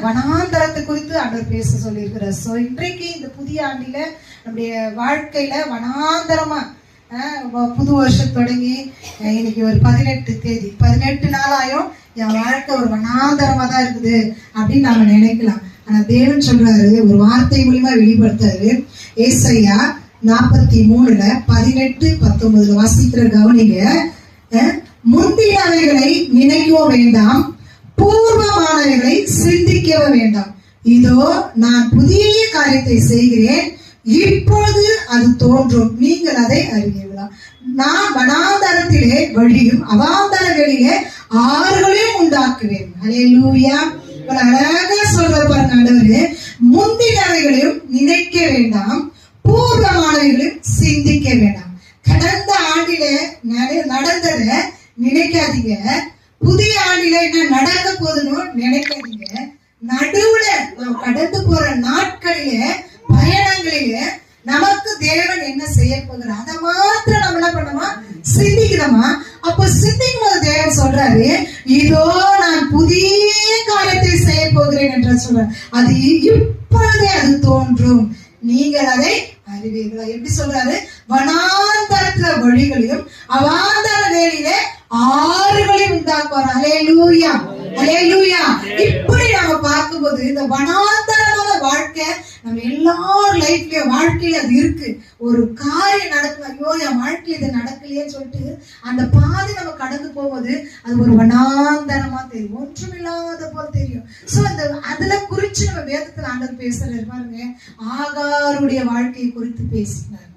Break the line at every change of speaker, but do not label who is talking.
வனாந்தரத்தை குறித்து ஆண்டவர் பேச சொல்லியிருக்கிறார். ஸோ இன்றைக்கு இந்த புதிய ஆண்டில நம்முடைய வாழ்க்கையில வனாந்தரமா புது வருஷம் தொடங்கி இன்னைக்கு ஒரு 18 தேதி, 18 நாளாயும் என் வாழ்க்கை ஒரு வனாந்தரமா தான் இருக்குது அப்படின்னு நாம நினைக்கலாம். ஆனா தேவன் சொல்றாரு, ஒரு வார்த்தை மூலியமா வெளிப்படுத்தாரு. ஏசாயா 43:18-19 வாசிக்கிற கவனிங்க. முந்தினவைகளை நினைக்கவும் வேண்டாம், பூர்வமானவைகளை சிந்திக்கவும் வேண்டாம். இதோ நான் புதிய காரியத்தை செய்கிறேன், இப்பொழுது அது தோன்றும், நீங்கள் அதை அறிவீர்களா? நான் வனாந்தரத்திலே வழியும் அவாந்தரங்களிலே ஆறுகளையும் உண்டாக்குவேன். ஹல்லேலூயா. அழகா சொல்ற பாருங்க ஆண்டவரே, முந்தினவைகளையும் நினைக்க வேண்டாம், பூர்வமானவைகளையும் சிந்திக்க வேண்டாம். கடந்த ஆண்டில நடந்தத நினைக்காதீங்க, புதிய ஆண்டில என்ன நடக்க போதுன்னு நினைக்காதீங்க. நடுவுல நாம் கடந்து போற நாட்களிலே, பயணங்களிலே நமக்கு தேவன் என்ன செய்ய போகிறார் அதை மாத்திரம் நம்ம என்ன பண்ணணுமா, சிந்திக்கணுமா. அப்போ சிந்திக்கும் போது தேவன் சொல்றாரு, இதோ நான் புதிய காரியத்தை செய்ய போகிறேன் என்று சொல்றார். அது இப்பொழுதே அது தோன்றும், நீங்கள் அதை அறிவீர்களா? எப்படி சொல்றாரு? வனாந்தரத்துல வழிகளையும் அவாந்தர வேலையிலே ஆறுகளையும் உண்டாக்குவார். ஹல்லேலூயா, ஹல்லேலூயா. இப்படி நம்ம பார்க்கும்போது இந்த வனாந்தரமான வாழ்க்கை நம்ம எல்லார் லைஃப்லயும் வாழ்க்கையில அது இருக்கு. ஒரு காரியம் நடக்கும், ஐயோ என் வாழ்க்கையில இது நடக்கலையேன்னு சொல்லிட்டு அந்த பாதை நம்ம கடந்து போவது அது ஒரு வனாந்தரமா தெரியும், ஒன்றுமில்லாத போல தெரியும். சோ அந்த அதுல குறிச்சு நம்ம வேதத்துல ஆண்டவர் பேசுறாரு பாருங்க. ஆகாருடைய வாழ்க்கையை குறித்து பேசினார்.